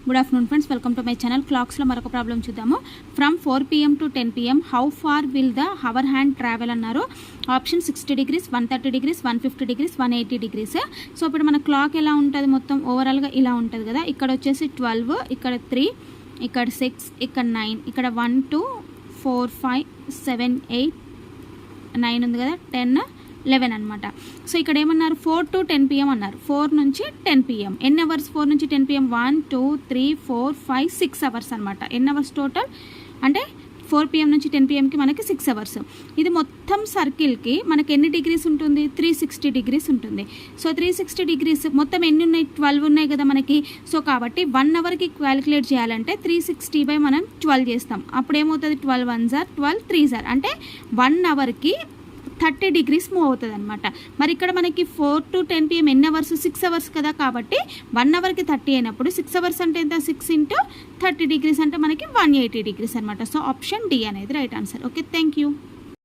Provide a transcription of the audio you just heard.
Good afternoon friends, welcome to my channel. క్లాక్స్లో మరొక problem చూద్దాము. From 4 PM to 10 PM how far will the hour hand travel అన్నారు. Option 60 degrees, 130 degrees, 150 degrees, 180 degrees. So ఇప్పుడు మన clock ఎలా ఉంటుంది, మొత్తం ఓవరాల్గా ఇలా ఉంటుంది కదా. ఇక్కడ వచ్చేసి 12, ఇక్కడ 3, ఇక్కడ 6, ఇక్కడ 9, ఇక్కడ 1 2 4 5 7 8 9 ఉంది కదా, 10 11 అనమాట. సో ఇక్కడ ఏమన్నారు, 4 to 10 PM అన్నారు. 4 నుంచి 10 PM ఎన్ని అవర్స్? 4 నుంచి 10 PM 1 2 3 4 5 6 అవర్స్ అనమాట. ఎన్ని అవర్స్ టోటల్ అంటే 4 PM నుంచి 10 PMకి మనకి 6 అవర్స్. ఇది మొత్తం సర్కిల్కి మనకి ఎన్ని డిగ్రీస్ ఉంటుంది? 360 degrees ఉంటుంది. సో 360 degrees మొత్తం ఎన్ని ఉన్నాయి? 12 ఉన్నాయి కదా మనకి. సో కాబట్టి 1 అవర్కి క్యాలిక్యులేట్ చేయాలంటే 360 బై మనం 12 చేస్తాం. అప్పుడు ఏమవుతుంది? 12 1s are 12 3s are అంటే 1 అవర్కి 30 degrees మూవ్ అవుతుంది అనమాట. మరి ఇక్కడ మనకి 4 to 10 PM ఎన్ని అవర్స్? 6 అవర్స్ కదా. కాబట్టి 1 అవర్కి 30 అయినప్పుడు 6 అవర్స్ అంటే ఎంత? 6 into 30 degrees అంటే మనకి 180 degrees అనమాట. సో ఆప్షన్ డి అనేది right answer. Okay, thank you.